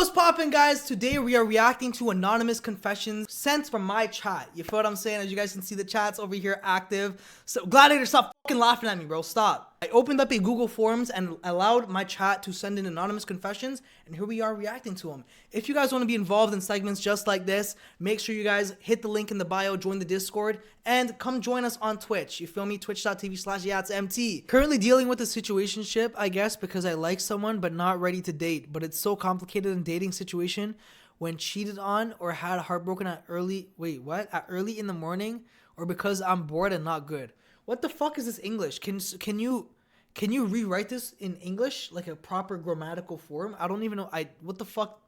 What's poppin', guys? Today we are reacting to anonymous confessions sent from my chat. You feel what I'm saying? As you guys can see, the chat's over here active. So Gladiator, stop fucking laughing at me, bro. Stop. I opened up a Google Forms and allowed my chat to send in anonymous confessions, and here we are reacting to them. If you guys want to be involved in segments just like this, make sure you guys hit the link in the bio, join the Discord, and come join us on Twitch. You feel me? Twitch.tv/yeaitsMT. Currently dealing with a situationship, I guess, because I like someone but not ready to date. But it's so complicated in dating situation when cheated on or had heartbroken at early in the morning, or because I'm bored and not good. What the fuck is this English? Can you rewrite this in English, like a proper grammatical form? I don't even know. What the fuck?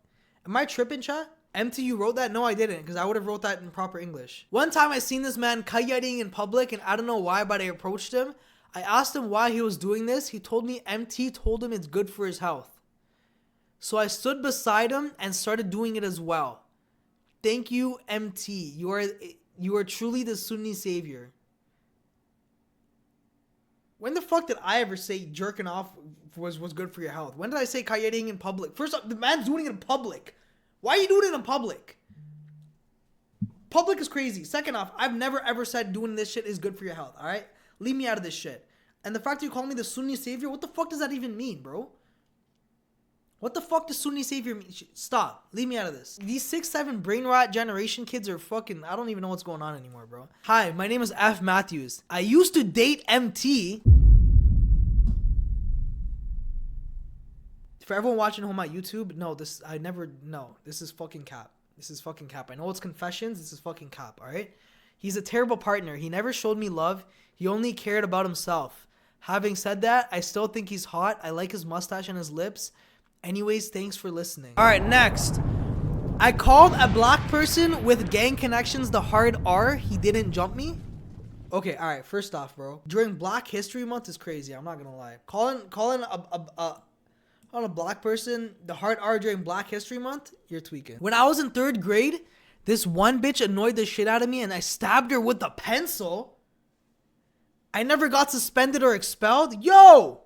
Am I tripping, chat? MT, you wrote that? No, I didn't, because I would have wrote that in proper English. One time I seen this man kayaking in public, and I don't know why, but I approached him. I asked him why he was doing this. He told me MT told him it's good for his health. So I stood beside him and started doing it as well. Thank you, MT. You are truly the Sunni savior. When the fuck did I ever say jerking off was good for your health? When did I say kayaking in public? First off, the man's doing it in public. Why are you doing it in public? Public is crazy. Second off, I've never ever said doing this shit is good for your health, alright? Leave me out of this shit. And the fact that you call me the Sunni savior, what the fuck does that even mean, bro? What the fuck does Sunni savior mean? Stop. Leave me out of this. These 6-7 brain rot generation kids are fucking... I don't even know what's going on anymore, bro. Hi, my name is F. Matthews. I used to date MT. For everyone watching home on YouTube, no, this is fucking cap. This is fucking cap. I know it's confessions. This is fucking cap, alright? He's a terrible partner. He never showed me love. He only cared about himself. Having said that, I still think he's hot. I like his mustache and his lips. Anyways, thanks for listening. Alright, next. I called a black person with gang connections the hard R. He didn't jump me. Okay, alright, first off, bro. During Black History Month is crazy. I'm not gonna lie. Calling a black person the hard R during Black History Month, you're tweaking. When I was in 3rd grade, this one bitch annoyed the shit out of me and I stabbed her with a pencil. I never got suspended or expelled. Yo!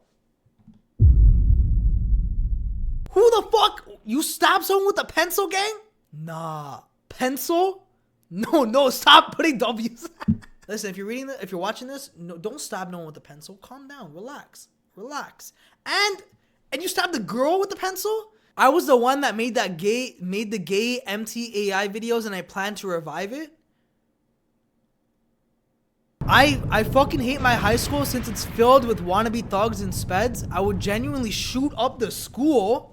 Who the fuck? You stabbed someone with a pencil, gang? Nah. Pencil? No, stop putting W's. Listen, if you're watching this, no, don't stab no one with a pencil. Calm down, relax. And you stabbed the girl with the pencil? I was the one that made the gay MT AI videos and I plan to revive it. I fucking hate my high school since it's filled with wannabe thugs and speds. I would genuinely shoot up the school.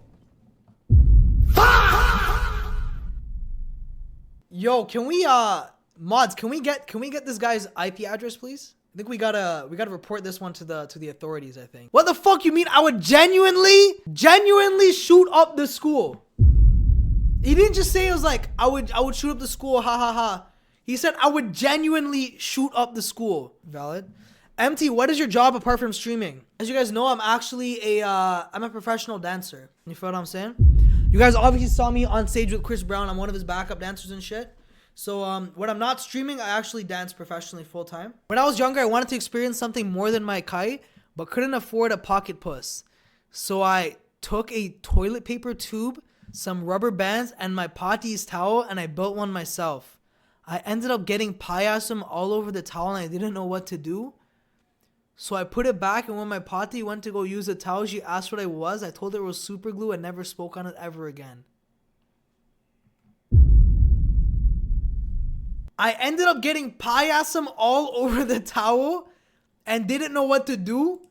Yo, can we mods, can we get this guy's IP address, please? I think we gotta report this one to the authorities, I think. What the fuck you mean I would genuinely shoot up the school? He didn't just say it was like I would shoot up the school, ha ha ha. He said I would genuinely shoot up the school. Valid. MT, what is your job apart from streaming? As you guys know, I'm actually I'm a professional dancer. You feel what I'm saying? You guys obviously saw me on stage with Chris Brown. I'm one of his backup dancers and shit. So when I'm not streaming, I actually dance professionally full time. When I was younger, I wanted to experience something more than my kai, but couldn't afford a pocket puss. So I took a toilet paper tube, some rubber bands, and my pati's towel, and I built one myself. I ended up getting payasum all over the towel, and I didn't know what to do. So I put it back, and when my pati went to go use the towel, she asked what I was. I told her it was super glue and never spoke on it ever again. I ended up getting payasum all over the towel and didn't know what to do.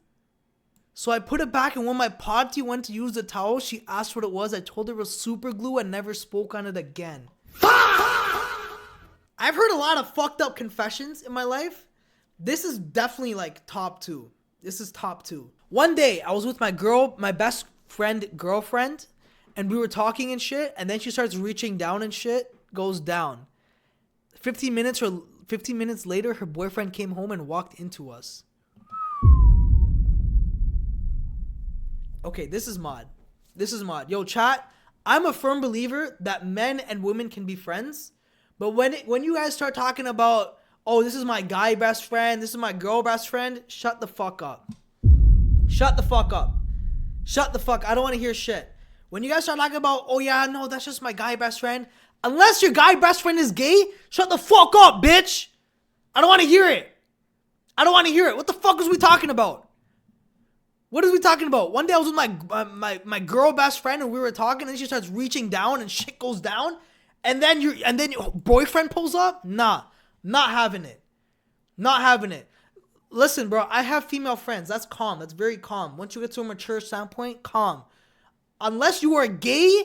So I put it back, and when my pati went to use the towel, she asked what it was. I told her it was super glue and never spoke on it again. I've heard a lot of fucked up confessions in my life. This is definitely like top 2. This is top 2. One day I was with my best friend girlfriend, and we were talking and shit, and then she starts reaching down and shit goes down. 15 minutes later, her boyfriend came home and walked into us. Okay, this is mod. Yo, chat, I'm a firm believer that men and women can be friends, but when you guys start talking about, oh, this is my guy best friend, this is my girl best friend, shut the fuck up. I don't want to hear shit. When you guys start talking about, oh yeah, no, that's just my guy best friend. Unless your guy best friend is gay, shut the fuck up, bitch. I don't want to hear it. I don't want to hear it. What the fuck is we talking about? What is we talking about? One day I was with my girl best friend and we were talking and she starts reaching down and shit goes down. And then your boyfriend pulls up? Nah, not having it. Not having it. Listen, bro, I have female friends. That's calm. That's very calm. Once you get to a mature standpoint, calm. Unless you are gay,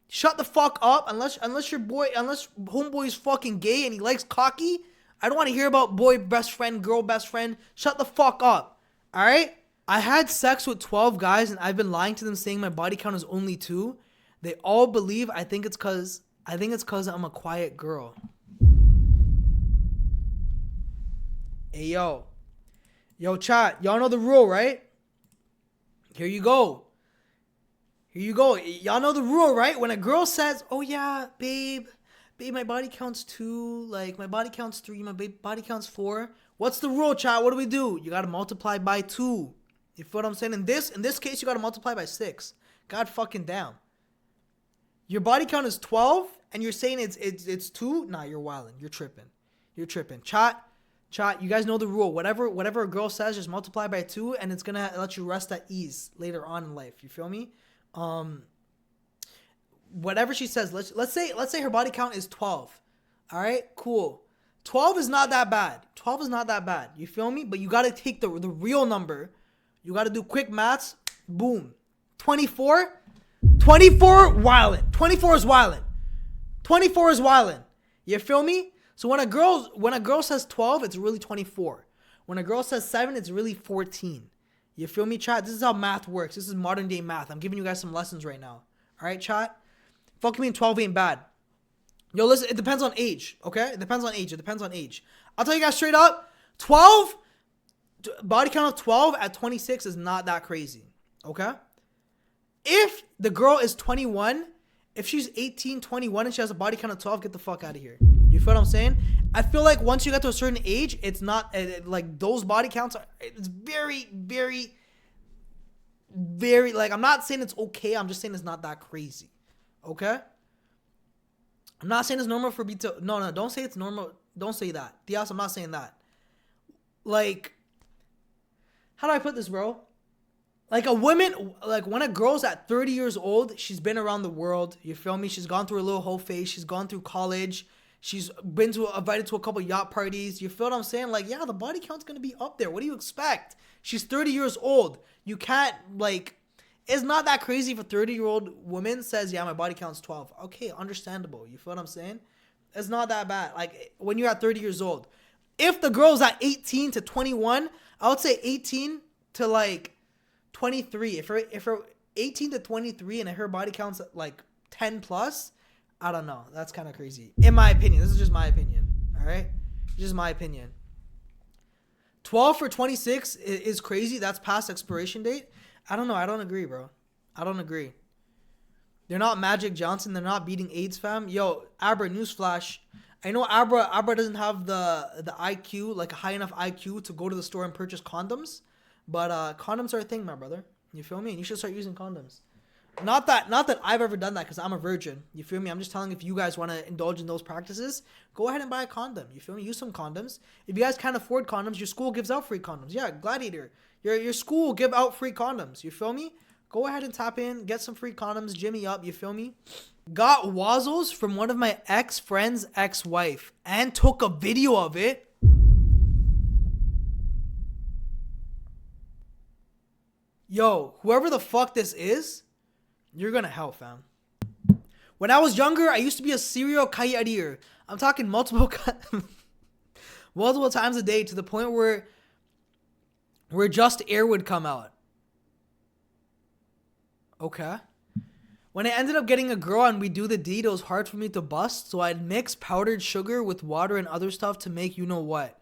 shut the fuck up. Unless homeboy is fucking gay and he likes cocky, I don't want to hear about boy best friend, girl best friend. Shut the fuck up. All right? I had sex with 12 guys and I've been lying to them saying my body count is only 2. They all believe I think it's cause I'm a quiet girl. Hey, yo. Yo, chat. Y'all know the rule, right? Here you go. Here you go. Y'all know the rule, right? When a girl says, oh, yeah, babe, my body counts 2. Like, my body counts 3. My body counts 4. What's the rule, chat? What do we do? You got to multiply by 2. You feel what I'm saying? In this case, you got to multiply by 6. God fucking damn. Your body count is 12, and you're saying it's 2? Nah, you're wilding. You're tripping. You're tripping. Chat, you guys know the rule. Whatever a girl says, just multiply by 2, and it's gonna let you rest at ease later on in life. You feel me? Whatever she says, let's say her body count is 12. All right, cool. 12 is not that bad. 12 is not that bad. You feel me? But you gotta take the real number. You gotta do quick maths. Boom. 24. 24 wildin'. 24 is wildin'. 24 is wildin'. You feel me? So when a girl says 12, it's really 24. When a girl says 7, it's really 14. You feel me, chat? This is how math works. This is modern day math. I'm giving you guys some lessons right now. All right, chat? Fuck me, 12 ain't bad. Yo, listen, it depends on age, okay? It depends on age. I'll tell you guys straight up, 12, body count of 12 at 26 is not that crazy, okay? If the girl is 21, if she's 18, 21, and she has a body count of 12, get the fuck out of here. You feel what I'm saying? I feel like once you get to a certain age, it's not, like, those body counts are, it's very, very, very, like, I'm not saying it's okay, I'm just saying it's not that crazy, okay? I'm not saying it's normal for me to, no, don't say it's normal, don't say that. Diaz, I'm not saying that. Like, how do I put this, bro? Like a woman, like when a girl's at 30 years old, she's been around the world. You feel me? She's gone through a little whole phase. She's gone through college. She's been invited to a couple yacht parties. You feel what I'm saying? Like, yeah, the body count's going to be up there. What do you expect? She's 30 years old. You can't, like, it's not that crazy if a 30-year-old woman says, yeah, my body count's 12. Okay, understandable. You feel what I'm saying? It's not that bad. Like, when you're at 30 years old. If the girl's at 18 to 21, I would say 18 to, like, 23. If her 18 to 23 and her body counts at like 10 plus, I don't know. That's kind of crazy. In my opinion. This is just my opinion. All right? Just my opinion. 12 for 26 is crazy. That's past expiration date. I don't know. I don't agree, bro. I don't agree. They're not Magic Johnson. They're not beating AIDS, fam. Yo, Abra, newsflash. I know Abra doesn't have the IQ, like a high enough IQ to go to the store and purchase condoms. But condoms are a thing, my brother. You feel me? And you should start using condoms. Not that I've ever done that because I'm a virgin. You feel me? I'm just telling if you guys want to indulge in those practices, go ahead and buy a condom. You feel me? Use some condoms. If you guys can't afford condoms, your school gives out free condoms. Yeah, Gladiator. Your school will give out free condoms. You feel me? Go ahead and tap in, get some free condoms, jimmy up. You feel me? Got wazzles from one of my ex-friend's ex-wife and took a video of it. Yo, whoever the fuck this is, you're gonna hell, fam. When I was younger, I used to be a serial carrier. I'm talking multiple times a day to the point where just air would come out. Okay. When I ended up getting a girl and we do the deed, it was hard for me to bust, so I'd mix powdered sugar with water and other stuff to make you know what.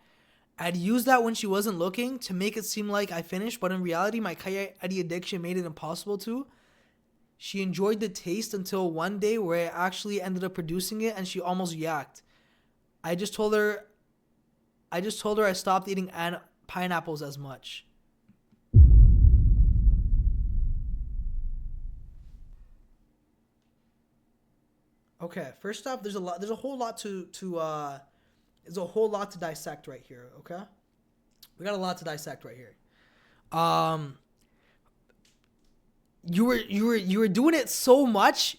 I'd use that when she wasn't looking to make it seem like I finished, but in reality, my coyote addiction made it impossible to. She enjoyed the taste until one day where I actually ended up producing it and she almost yacked. I just told her I stopped eating pineapples as much. Okay, first off, there's a whole lot there's a whole lot to dissect right here, okay? We got a lot to dissect right here. Um you were doing it so much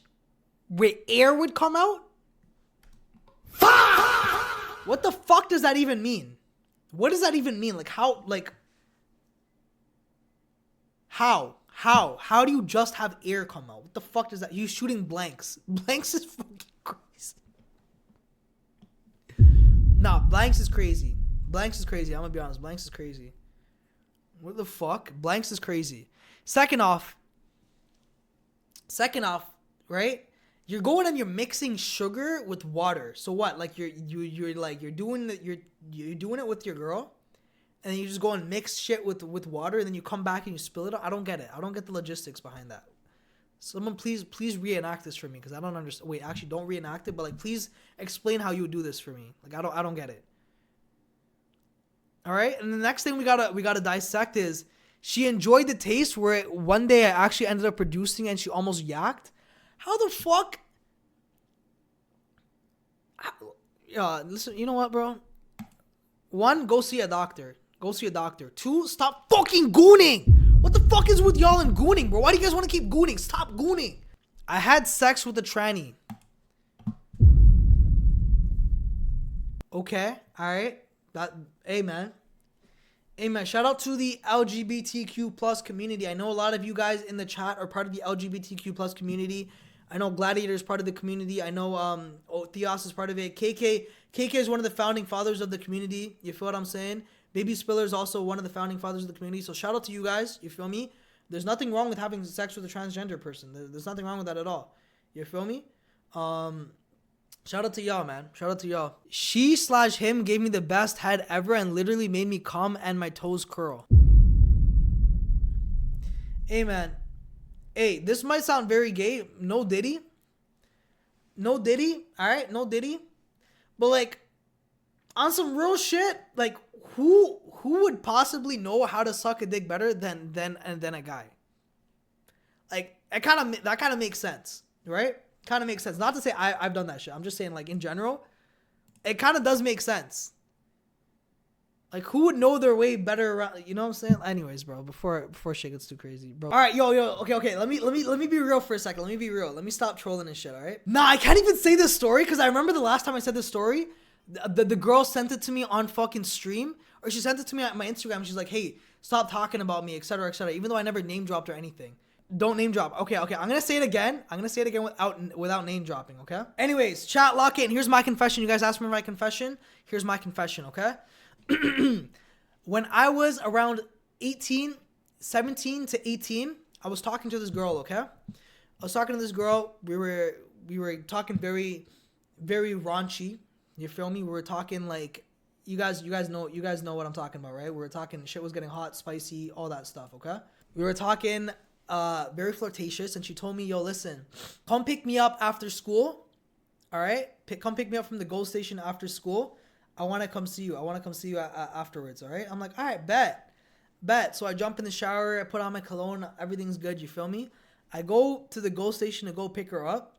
where air would come out? What the fuck does that even mean? What does that even mean? Like how how do you just have air come out? What the fuck does that? You shooting blanks. Blanks is fucking crazy. Nah, blanks is crazy. Blanks is crazy. I'm gonna be honest. Blanks is crazy. What the fuck? Blanks is crazy. Second off, right? You're going and you're mixing sugar with water. So what? Like you're doing it with your girl, and then you just go and mix shit with water, and then you come back and you spill it. I don't get it. I don't get the logistics behind that. Someone please reenact this for me, because I don't understand. Wait, actually, don't reenact it, but like please explain how you would do this for me. Like I don't get it. All right, and the next thing we gotta dissect is she enjoyed the taste where one day I actually ended up producing and she almost yacked. How the fuck? Listen, you know what, bro? One, go see a doctor. Go see a doctor. Two, stop fucking gooning. What the fuck is with y'all and gooning, bro? Why do you guys want to keep gooning? Stop gooning. I had sex with a tranny. Okay, all right. Hey man, shout out to the LGBTQ plus community. I know a lot of you guys in the chat are part of the LGBTQ plus community. I know Gladiator is part of the community. I know Theos is part of it. KK is one of the founding fathers of the community. You feel what I'm saying? Baby Spiller is also one of the founding fathers of the community. So shout out to you guys. You feel me? There's nothing wrong with having sex with a transgender person. There's nothing wrong with that at all. You feel me? Shout out to y'all, man. Shout out to y'all. She/him gave me the best head ever and literally made me come and my toes curl. Hey, man. Hey, this might sound very gay. No diddy. No diddy. All right, no diddy. But like, on some real shit, like, who would possibly know how to suck a dick better than a guy? Like, that kind of makes sense, right? Kind of makes sense. Not to say I've done that shit. I'm just saying, like, in general, it kind of does make sense. Like, who would know their way better around, you know what I'm saying? Anyways, bro, before shit gets too crazy, bro. All right, yo, okay. Let me be real for a second. Let me be real. Let me stop trolling and shit, all right? Nah, I can't even say this story because I remember the last time I said this story, the girl sent it to me on fucking stream, or she sent it to me at my Instagram. She's like, hey, stop talking about me, etc., even though I never name dropped or anything. Don't name drop. Okay. I'm gonna say it again. Without name dropping, okay? Anyways, chat, lock in. Here's my confession. You guys asked me my confession. Here's my confession, okay? When I was around 17 to 18, I was talking to this girl, okay? I was talking to this girl. We were talking very, very raunchy. You feel me? We were talking like, you guys know what I'm talking about, right? We were talking, shit was getting hot, spicy, all that stuff, okay? We were talking very flirtatious, and she told me, yo, listen, come pick me up after school, all right? Come pick me up from the GO station after school. I want to come see you. Afterwards, all right? I'm like, all right, bet. So I jump in the shower, I put on my cologne, everything's good, you feel me? I go to the GO station to go pick her up,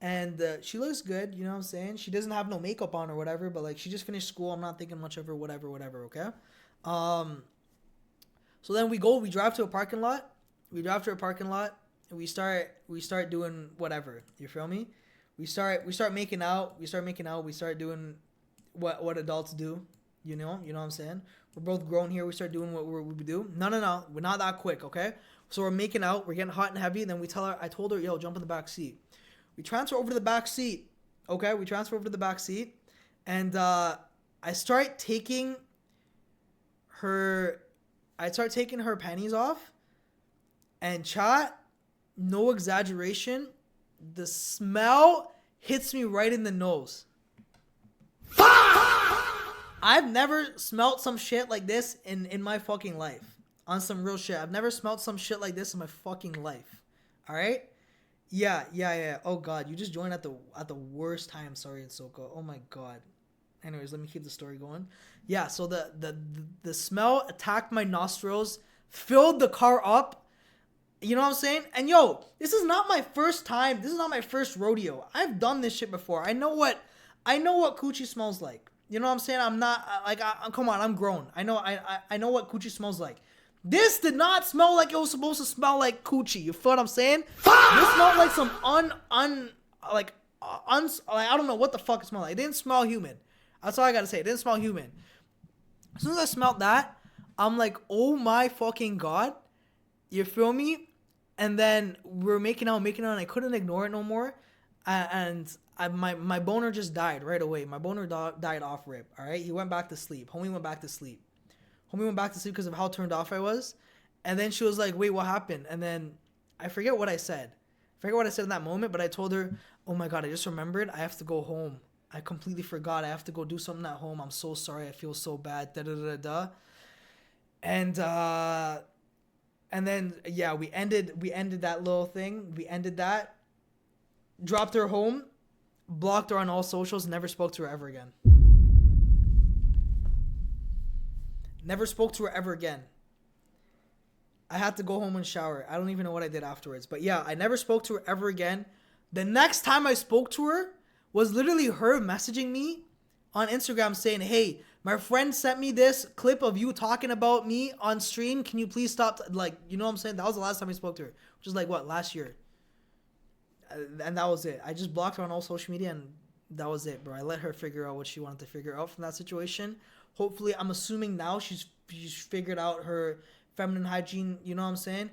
and she looks good, you know what I'm saying? She doesn't have no makeup on or whatever, but like, she just finished school. I'm not thinking much of her, whatever, okay? So then we drive to a parking lot. And we start doing whatever, you feel me? We start making out. We start doing what adults do, you know what I'm saying? We're both grown here. We start doing what we do. No, we're not that quick, okay? So we're making out. We're getting hot and heavy. And then I told her, yo, jump in the back seat. We transfer over to the back seat, okay? And I start taking her panties off. And chat, no exaggeration, the smell hits me right in the nose. I've never smelled some shit like this in my fucking life. On some real shit. I've never smelled some shit like this in my fucking life. All right? Yeah. Oh god, you just joined at the worst time. Sorry, Soko. Oh my god. Anyways, let me keep the story going. Yeah, so the smell attacked my nostrils, filled the car up. You know what I'm saying? And yo, this is not my first time. This is not my first rodeo. I've done this shit before. I know what coochie smells like. You know what I'm saying? I'm not like, come on, I'm grown. I know what coochie smells like. This did not smell like it was supposed to smell like coochie. You feel what I'm saying? This smelled like some like I don't know what the fuck it smelled like. It didn't smell human. That's all I gotta say. It didn't smell human. As soon as I smelled that, I'm like, oh my fucking god. You feel me? And then we're making out, and I couldn't ignore it no more. My boner just died right away. My boner died off rip. All right, he went back to sleep. Homie went back to sleep. Because of how turned off I was. And then she was like, "Wait, what happened?" And then I forget what I said. In that moment, but I told her, "Oh my god, I just remembered. I have to go home. I completely forgot. I have to go do something at home. I'm so sorry. I feel so bad." Da da da da. And then yeah, we ended that little thing. We ended that. Dropped her home, blocked her on all socials, never spoke to her ever again. I had to go home and shower. I don't even know what I did afterwards. But yeah, I never spoke to her ever again. The next time I spoke to her was literally her messaging me on Instagram saying, "Hey, my friend sent me this clip of you talking about me on stream. Can you please stop?" Like, you know what I'm saying? That was the last time I spoke to her, which is like, what, last year? And that was it. I just blocked her on all social media, and that was it, bro. I let her figure out what she wanted to figure out from that situation. Hopefully, I'm assuming now she's figured out her feminine hygiene, you know what I'm saying?